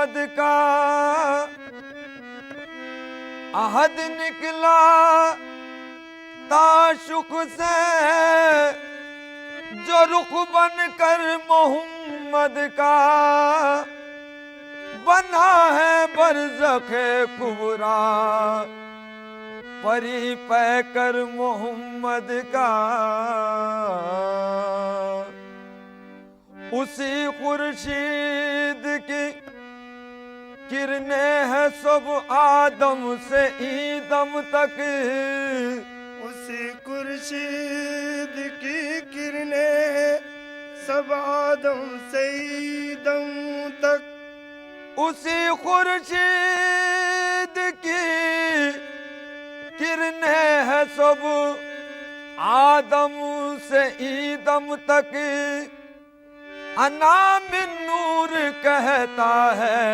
मोहम्मद का अहद निकला ताशुक से, जो रुख बनकर मोहम्मद का बना है बरज़खे कुबरा, परी पैकर मोहम्मद का। उसी खुर्शीद की किरणें है सब आदम से ईदम तक, उसी खुर्शीद की किरणें सब आदम से ईदम तक। उसी खुर्शीद की किरणें है सब आदम से ईदम तक। अना मिन नूर कहता है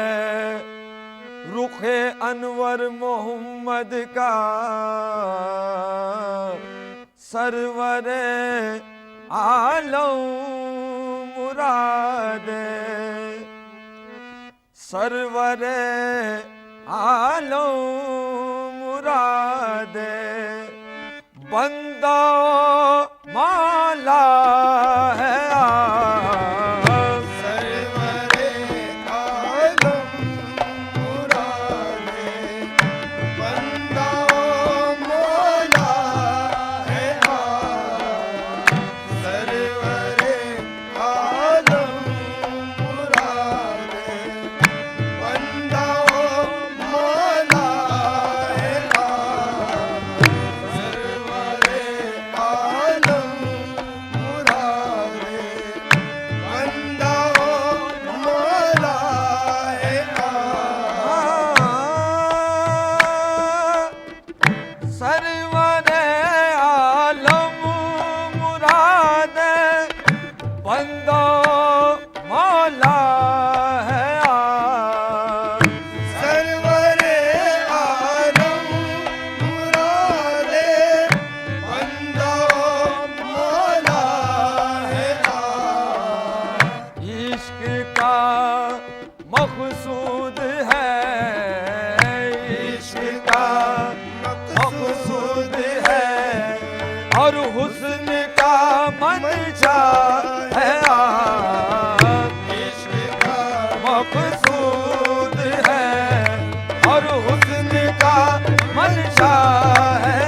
रुखे अनवर मोहम्मद का, सरवरे आलम मुरादे, सरवरे आलम मुरादे। बंदा माला है मकसूद है, इश्क का मकसूद है और हुस्न का मंशा है। इश्क का मकसूद है और हुस्न का मंशा है।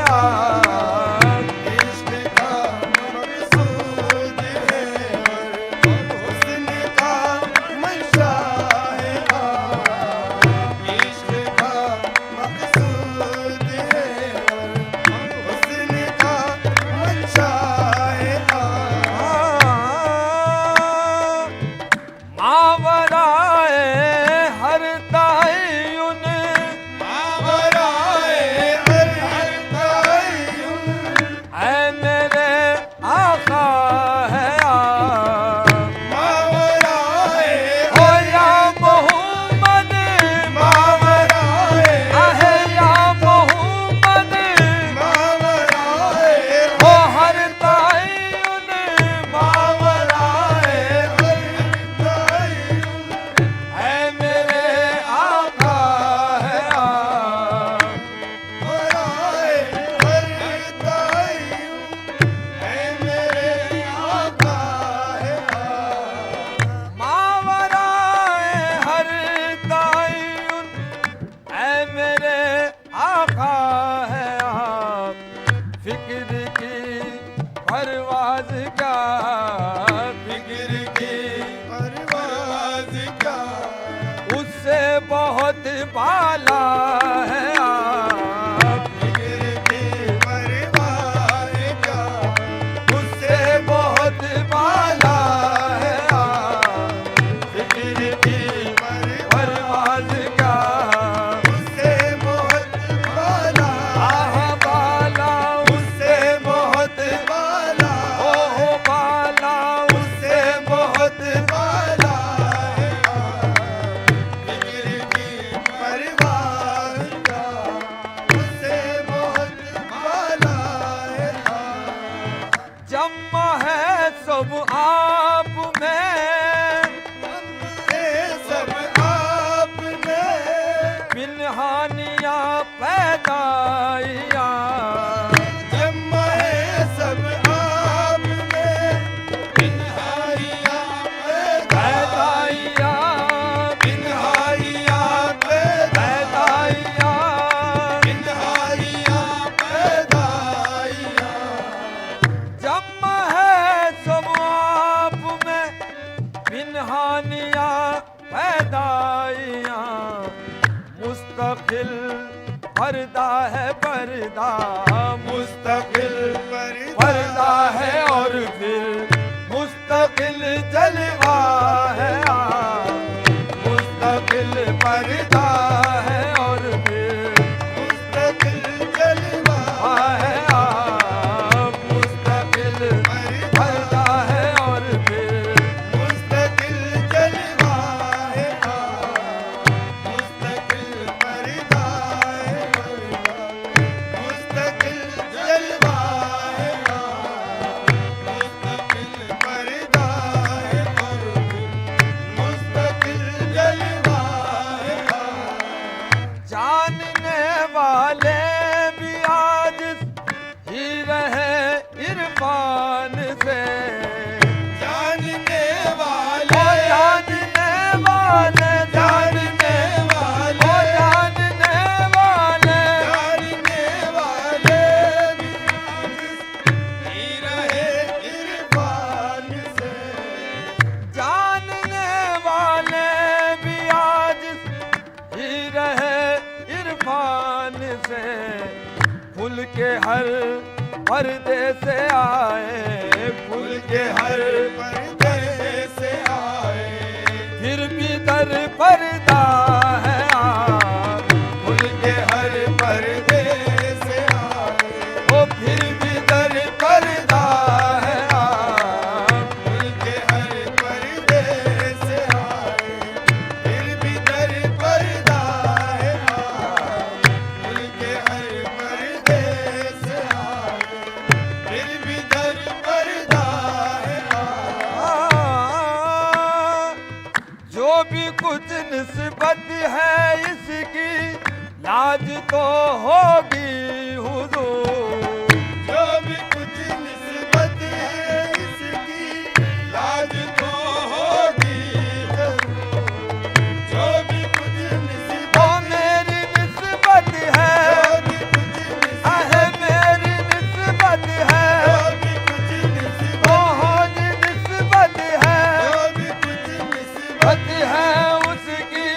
परवाज़ का फिक्र की परवाज़ का उससे बहुत बाला है। फिक्र की परवाज़ का उससे बहुत बाला है। फिक्र की परवाज़ का उससे बहुत बाला बाला उससे बहुत बाला बाला उससे बहुत बाला है। फिक्र की परवाज़ का उससे बहुत बाला है। जम्मा है सब आप में सब आप पर्दा मुस्तकिल पर्दा है और फिर मुस्तकिल जलवा है मुस्तकिल पर्दा है और फिर मुस्तकिल जलवा है मुस्तकिल पर्दा है और फिर मुस्तकिल जलवा है मुस्तकिल पर्दा है मुस्तकिल जलवा है मुस्तकिल पर्दा है मुस्तकिल जलवा है जानने वाले भी आज ही रहे इरफान से जानने ओ वाले जानने वाले जानने वाले ओ जानने वाले जानने वाले ही रहे इरफान से जानने वाले भी आज ही रहे इरफान से फूल के हर पर्दे से आए फूल के हर पर्दे से आए फिर भी दर पर्दा है फूल के हर पर्दे से आए ओ फिर भी दर पर्दा है फूल के हर पर्दे से आए फिर भी दर पर्दा है फूल के हर पर्दे से आए फिर भी दर पर्दा है जो भी कुछ निस्बत है इसकी लाज तो होगी हुजूर जो भी कुछ निस्बत है इसकी लाज तो होगी जो भी कुछ निस्बत ओ मेरी निस्बत है जो भी कुछ आहे मेरी निस्बत है जो भी कुछ निस्बत ओ हो जी निस्बत है जो भी कुछ निस्बत बत है उसकी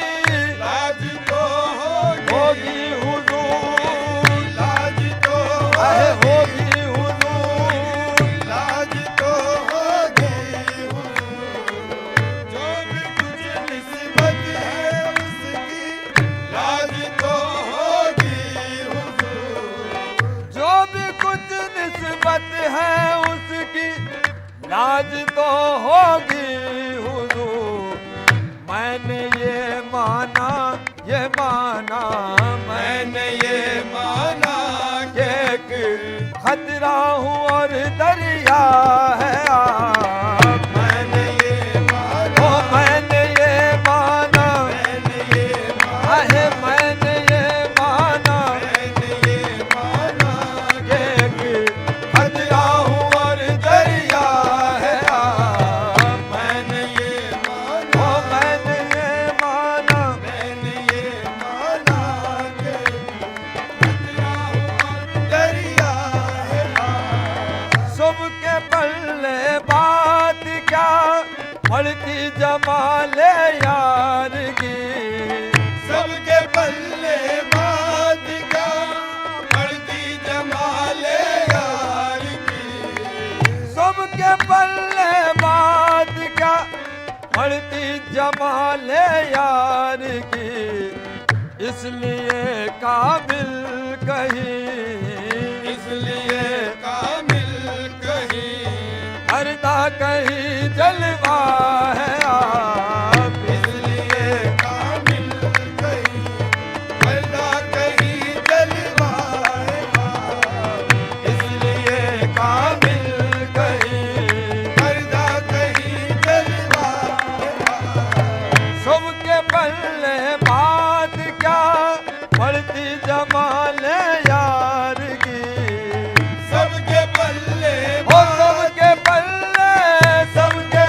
लाज तो होगी होगी हुजूर लाज तो आहे होगी होगी हुजूर लाज तो होगी जो भी कुछ निस्बत है उसकी लाज तो होगी जो भी कुछ निस्बत है उसकी लाज तो होगी हुजूर मैंने ये माना मैंने ये माना कि एक खतरा हूँ और दरिया है मैंने ये माना ओ मैंने ये माना मैंने ये माना आहे मैंने ये माना मैंने ये माना कि एक खतरा हूँ और दरिया है मैंने ये ओ माना मैंने ये माना मैंने ये माना कि खतरा और दरिया है सबके पल्ले बात क्या पड़ती जमाले यार की सबके पल्ले बात क्या पड़ती जमाले यार की सबके पल्ले बात क्या पड़ती जमाले यार की इसलिए काबिल कहीं इसलिए कामिल कहीं पर्दा कहीं जलवा है इसलिए कामिल कहीं पर्दा कहीं जलवा है इसलिए काबिल कहीं पर्दा कहीं जलवा है सबके पल्ले बात क्या पड़ती जमाले यार की सबके पल्ले ओ सबके पल्ले सबके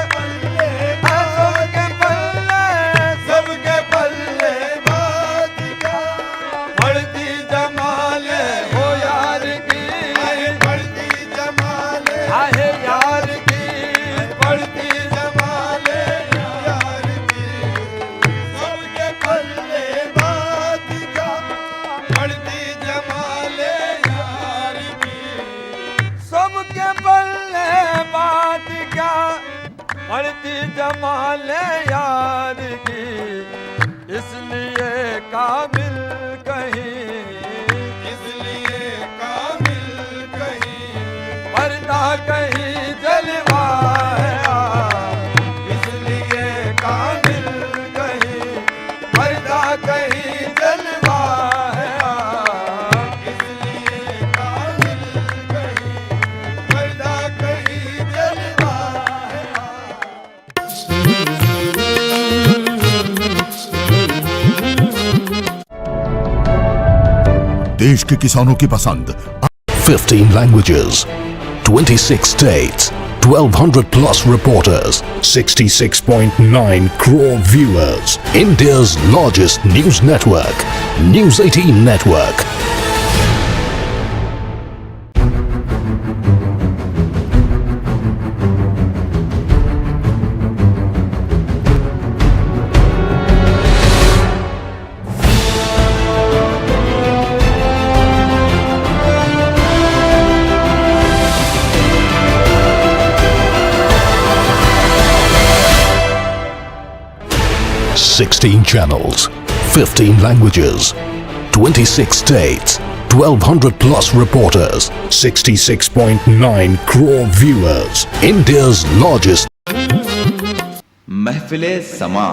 बढ़ती जमाले यार की, इसलिए काबिल कहीं, इसलिए काबिल कहीं, पर्दा कहीं जलवा है, इसलिए काबिल कहीं, पर्दा कहीं जलवा है, इसलिए काबिल कहीं, पर्दा कहीं जलवा है। देश के किसानों की पसंद 15 languages, 26 states, 1200 plus reporters, 66.9 crore viewers. India's largest news network, News 18 Network. Sixteen channels, 15 languages, 26 states, 1200 plus reporters, 66.9 crore viewers. India's largest महफिले समा।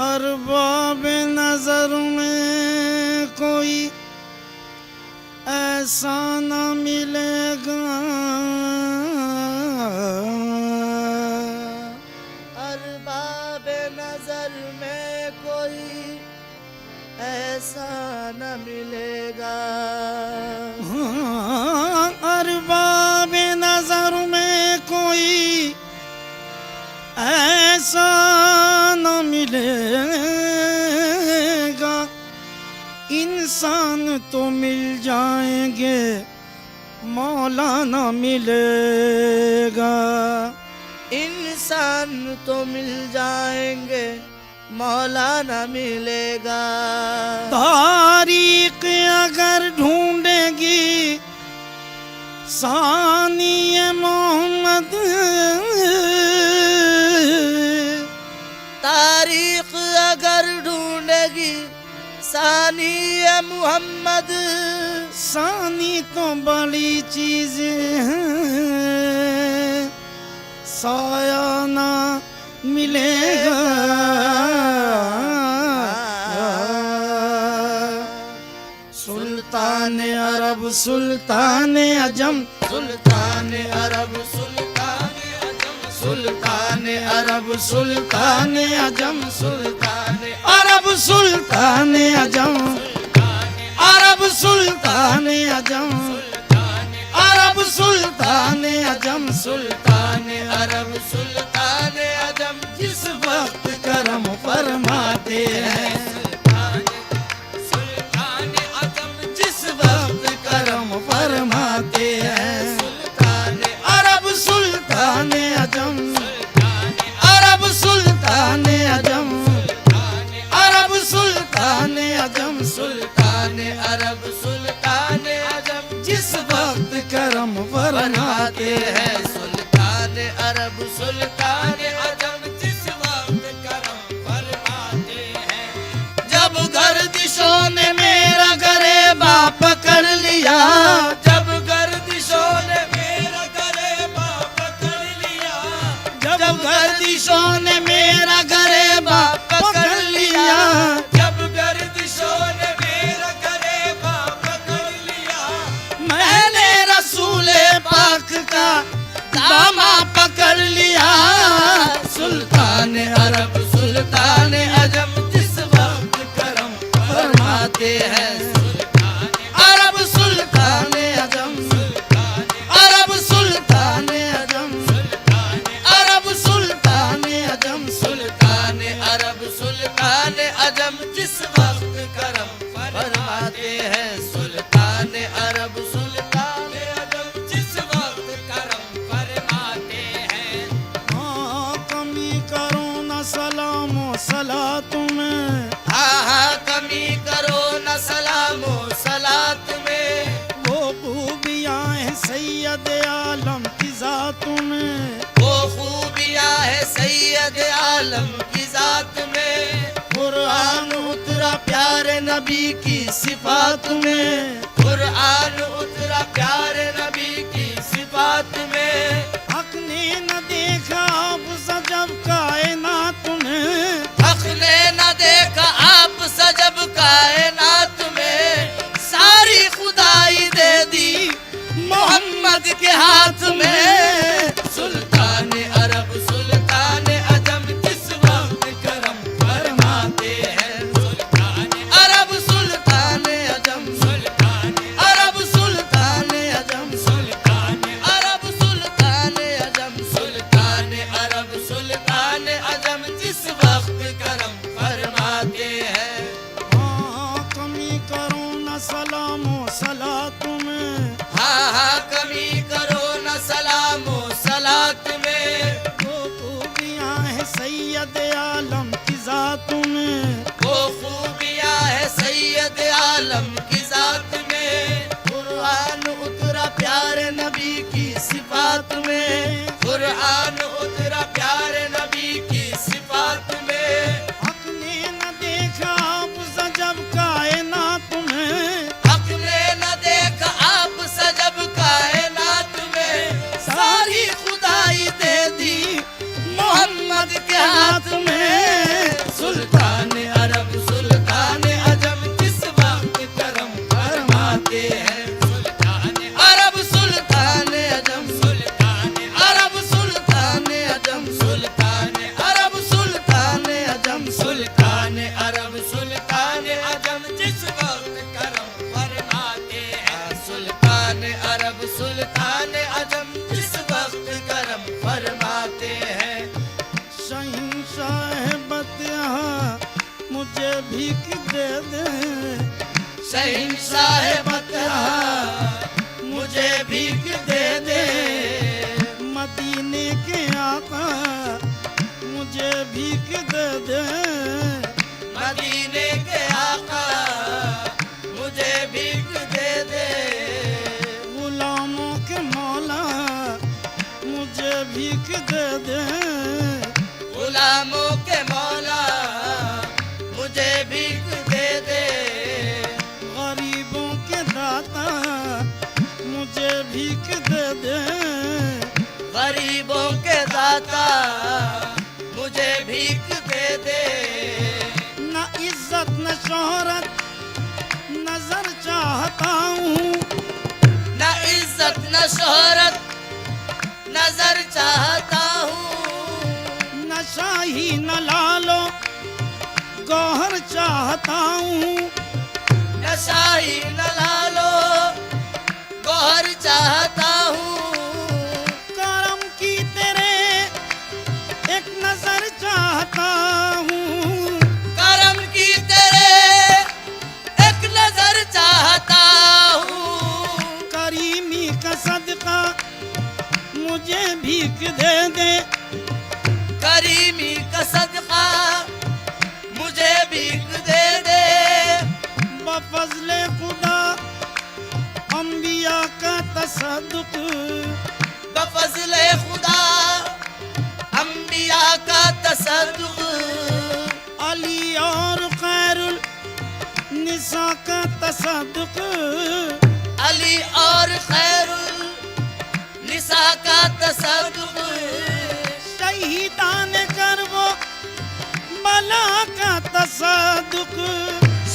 अरबाब नजर में कोई ऐसा न मिलेगा, अरबाब नजर में कोई ऐसा न मिलेगा, अरबाब नजर में कोई ऐसा न मिलेगा, तो मिल जाएंगे, मौलाना मिलेगा। इंसान तो मिल जाएंगे, मौलाना मिलेगा। तारीख अगर ढूंढेगी सानी मोहम्मद, तारीख अगर ढूंढेगी सानी मोहम्मद। सानी तो बड़ी चीज है, साया ना मिलेगा। सुल्तान अरब सुल्तान अजम, सुल्तान अरब सुल्तान अजम, सुल्तान अरब सुल्तान अजम, सुल्तान अरब सुल्तान अजम, अरब सुल्तान अजम, अरब सुल्तान अजम, सुल्तान अरब सुल्तान अजम। जिस वक्त करम फरमाते हैं, सुल्तान अजम, जिस वक्त करम फरमाते हैं। सुल्तान अरब सुल्तान अजम, अरब सुल्तान अजम, अरब सुल्तान अजम, सुल्तान अरब सुल्तान अजम। जिस वक्त करम फरमाते हैं, सुल्तान अरब सुल्तान अजम, जिस वक्त करम फरमाते हैं। जब गर्दिशों ने मेरा गरेबा पकड़ लिया, जब गर्दिशों ने मेरा गरेबा पकड़ लिया, जब गर्दिशों ने मेरा गरेबा पकड़ लिया, जब गर्दिशों ने मेरा गरेबा पकड़ लिया। मैंने रसूले पाक का दामा पकड़ लिया। सुल्तान अरब सुल्तान अजम, जिस वक्त करम फरमाते हैं। अरब सुल्तान अजम, अरब सुल्तान अजम, अरब सुल्तान अजम, सुल्तान अरब सुल्तान अजम। जिस वक्त करम फरमाते हैं, सुल्तान अरब सुल्तान अजम, जिस वक्त करम फरमाते हैं। हाँ कमी करो न सलामो सलात में, हाँ कमी करो न सलामो सलात में। वो खूबियाँ हैं सैयद आलम की जात में, वो खूबियाँ हैं सैयद आलम की जात में। कुरान उतरा प्यारे नबी की सिफात में, कुरान उतरा प्यारे नबी की सिफात में। हक ने न देखा आप सजब कायनात में, हक ने न देखा आप सजब कायनात में। सारी खुदाई दे दी मोहम्मद के हाथ में। सुल्तान अरब सुल्तान अजम, जिस वक्त करम फरमाते हैं। सुल्तान अरब सुल्तान अजम, सुल्तान अरब सुल्तान अजम, सुल्तान अरब सुल्तान अजम, सुल्तान अरब सुल्तान अजम। जिस वक्त करम फरमाते हैं। हाँ कमी करो न सलामो सलात में, हाँ कमी करो न सलामो सलात में। वो खूबियाँ हैं सैयद आलम की जात में, वो खूबियाँ हैं सैयद आलम की जात में। कुरान उतरा प्यारे नबी की सिफात में, कुरान उतरा प्यारे नबी की सिफात में। हक ने न देखा आप सजब कायनात में, हक ने न देखा आप सजब कायनात में। सारी खुदाई दे दी मोहम्मद के हाथ में। सुल्तान अरब सुल्तान अजम, जिस वक्त करम फरमाते हैं। सुल्तान अरब सुल्तान अजम, सुल्तान अरब सुल्तान अजम, सुल्तान अरब सुल्तान अजम, सुल्तान अरब सुल्तान अजम। जिस वक्त करम फरमाते हैं। सुल्तान अरब सुल्तान अजम, जिस वक्त करम फरमाते हैं। शहंशाह बतिया मुझे भीख दे दे, शहंशाह बतरा मुझे भीख दे दे, मदीने के आका मुझे भीख दे दे, मदीने के आका मुझे भीख दे दे, गुलामों के मौला मुझे भीख दे दे, गुलामों के मौला मुझे भीख दे दे, गरीबों के दाता मुझे भीख दे दे, गरीबों के दाता मुझे भीख दे दे, न इज्जत न शोहरत नजर चाहता हूँ, न इज्जत न शोहरत नजर चाहता हूँ, न शाही न लालो गौहर चाहता हूँ, न शाही न लालो गौहर चाहता हूँ, करम की तेरे एक नजर चाहता हूँ, करम की तेरे एक नजर चाहता हूँ, करीमी का सदका मुझे भीख दे दे, करीमी का सदका मुझे भीख दे दे, बफज़ले खुदा अंबिया का तसद्दुक, बफज़ले खुदा अंबिया का तसद्दुक, अली और खैरुल निसा का तसद्दुक, अली और खैरुल निसा का तसद्दुक, शहीदान करबो बला का तसद्दुक,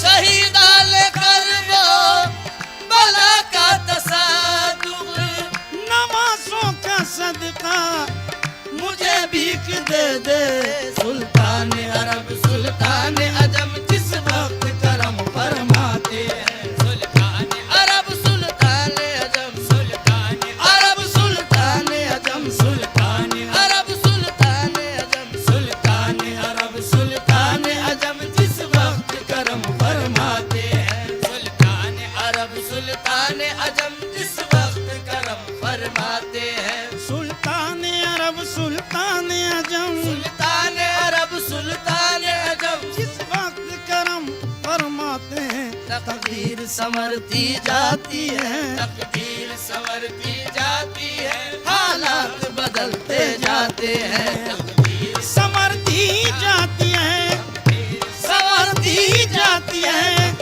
शहीदान करबो बला का तसद्दुक, नमाज़ों का सदका मुझे भीख दे दे, सुल्तान अरब सुल्तान अजम जिस वक्त करम फरमाते हैं, सुल्तान अरब सुल्तान अजम, सुल्तान अरब सुल्तान अजम, सुल्तान अरब सुल्तान अजम, सुल्तान अरब सुल्तान अजम जिस वक्त करम फरमाते हैं, सुल्तान अरब सुल्तान अजम जिस वक्त करम फरमाते हैं, सुल्तान अरब सुल्तान अजम सुल्तान अरब सुल्तान अजम जिस वक्त करम फरमाते हैं, तकदीर संवरती जाती है, तकदीर संवरती जाती है, हालात बदलते जाते हैं, तकदीर समर्थी जाती है, समर्थी जाती है,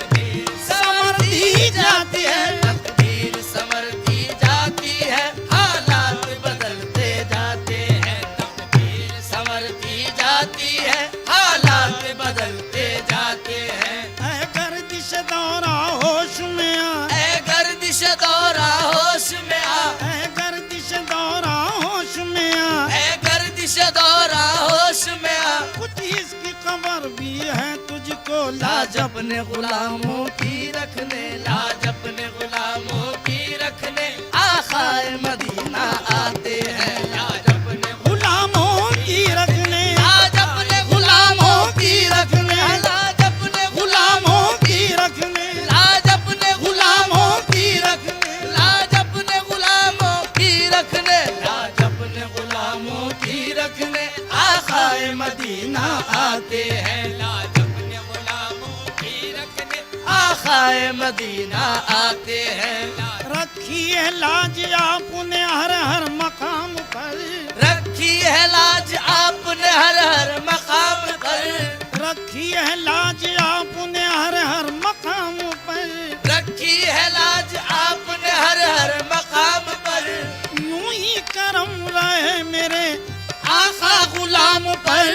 समर्थी जाती है, तकदीर संवरती जाती है, हालात बदलते जाते हैं, तकदीर संवरती जाती है, हालात बदलते जाते हैं, ऐ गर्दिश दौरा होश में आ, ऐ गर्दिश दौरा होश में आ, ऐ गर्दिश दौरा होश में आ, ऐ गर्दिश दौरा होश में आ, कुछ इसकी खबर भी है तुझको लाज अपने गुलामों की रखने, लाज अपने गुलामों की रखने, आखाए मदीना आते हैं, लाज अपने गुलामों की रखने, लाज अपने गुलामों की रखने, लाज अपने गुलामों की रखने, लाज अपने गुलामों की रखने, लाज अपने गुलामों की रखने, लाज अपने गुलामों की रखने, आखाए मदीना आते हैं, लाज अपने गुलामों की रखने, आखाए मदीना आते हैं, रखी है लाज आपने हर हर मकाम पर, रखी है लाज आपने हर हर मकाम पर, रखी है लाज आपने हर हर मकाम पर, रखी है लाज आपने हर हर मकाम पर, यूं ही करम रहे मेरे आका गुलाम पर,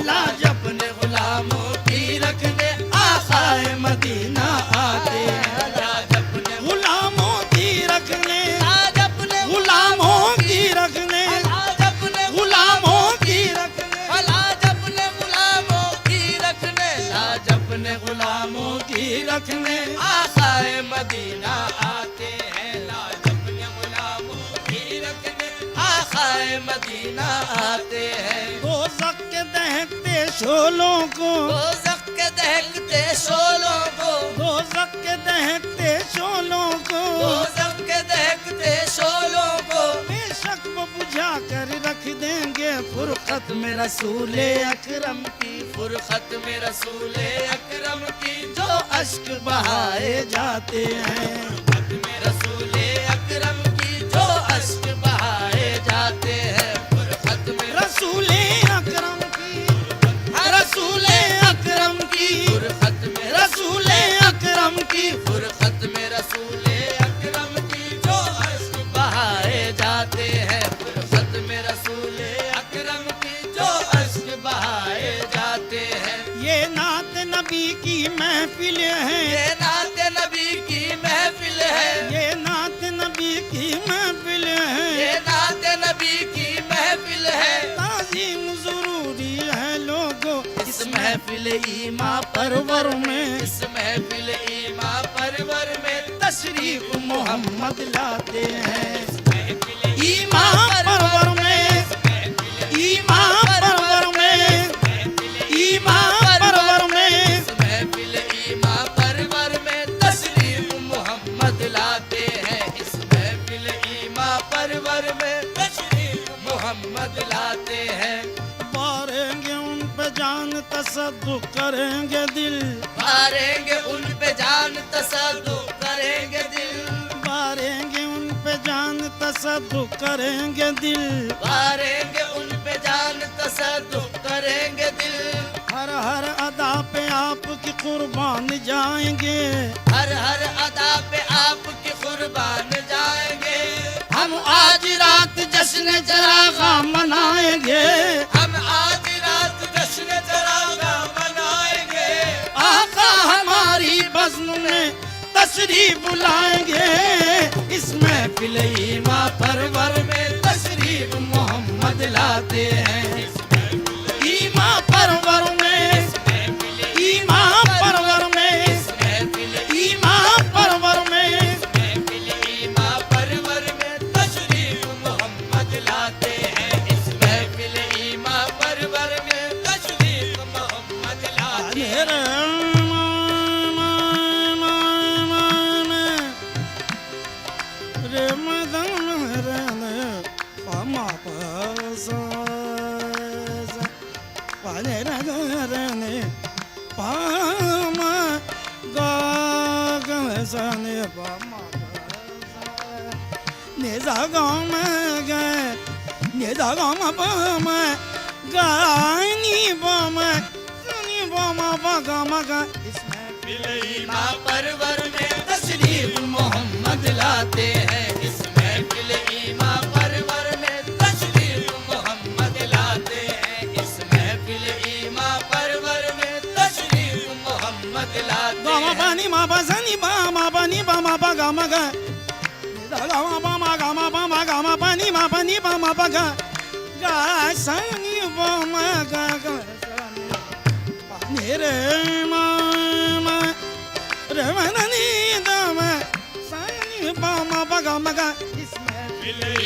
लाज अपने गुलामों की रखने, आखाए मदीना आते हैं, लाज अपने गुलामों की रखने, लाज अपने गुलामों की रखने, लाज अपने गुलामों की रखने, लाज अपने गुलामों की रखने, लाज अपने गुलामों की रखने, आखाए मदीना आते हैं, लाज अपने गुलामों की रखने, आखाए मदीना आते हैं, दोज़ख के दहकते शोलों को, दोज़ख के दहकते शोलों को, दोज़ख के फुरकत में रसूल अकरम की, फुरखत में रसूल अकरम की, जो अश्क बहाए जाते हैं। फुरखत में रसूल अकरम की, जो अश्क बहाए जाते हैं। फुरखत में रसूल अकरम की, रसूल अकरम की, फुरखत में रसूल अकरम की, फुरखत में रसूल अकरम की, जो अश्क बहाए जाते हैं। फुरखत में रसूल अकरम की, जो अश्क बहाए जाते हैं। ये नात नबी की महफिल है, ये नात नबी की महफिल है, ये नात नबी की महफिल ये है। नात नबी की महफिल है। ताज़ीम जरूरी है लोगों इस महफिल ईमा परवर में, इस महफिल ईमा परवर में तशरीफ मोहम्मद लाते हैं। महफिल ईमा परवर में, ईमा परवर में, ईमा परवर में, इस महफिल ईमा परवर में तशरीफ मोहम्मद लाते हैं। इस महफिल ईमा परवर में तशरीफ मोहम्मद लाते हैं। बारेंगे उन पे जान तसद्दुक करेंगे दिल, मारेंगे उन पे जान तसद्दुक करेंगे दिल, बारेंगे उन पे जान तसद्दुक करेंगे दिल। मारेंगे उन पे जान तसद्दुक करेंगे दिल। हर हर अदा पे आपकी कुर्बान जाएंगे, हर हर अदा पे आपकी कुर्बान जाएंगे। हम आज रात जश्न चरागा मनाएंगे। हम आज रात जश्न चरागा मनाएंगे। आका हमारी बज़्म में तशरीफ बुलाएंगे। इस महफिल ईमा परवर में तशरीफ मोहम्मद लाते हैं। ईमा परवर में, ईमा परवर में, ईमा परवर में, महफिल ईमा परवर में तशरीफ मोहम्मद लाते हैं। इस महफिल ईमा परवर में तशरीफ मोहम्मद लाते हैं। रे मदन रे पामा पासा पाने रे पामा गा गने पामा ने जा गा में गए ने जा गा में पामा गानी पामा सुनी पामा पागा मगा इसमें ईमा परवर में तशरीफ मोहम्मद लाते हैं। इस महफिल ईमा परवर में तशरीफ मोहम्मद लाते हैं। इस महफिल ईमा परवर में तशरीफ मोहम्मद लाते गामा हैं। पानी मा बसनी बा मा पानी बा मा पा गामा गा गामा बा मा गामा पानी मा पानी बा मा पा गा गा सनी बा मा गा गा पानी रे मा रे मननी दम सनी बा मा पा गामा गा इसमें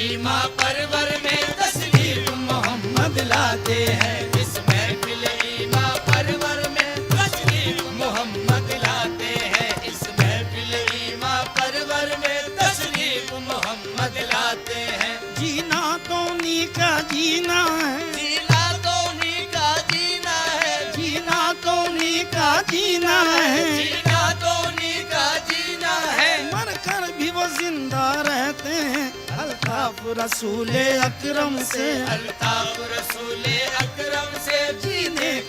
ईमा परवर में तशरीफ मोहम्मद लाते हैं। इस महफिल ईमा परवर में तशरीफ मोहम्मद लाते हैं। इस महफिल ईमा परवर में तशरीफ मोहम्मद लाते हैं। जीना तो नी का जीना है, जीना तो नी का जीना है, जीना तो नी का जीना है। जीना तो नी का जीना है। मर कर भी वो जिंदा रहते हैं अल्ताफ रसूल अकरम से। अल्ताफ रसूल अकरम से जीने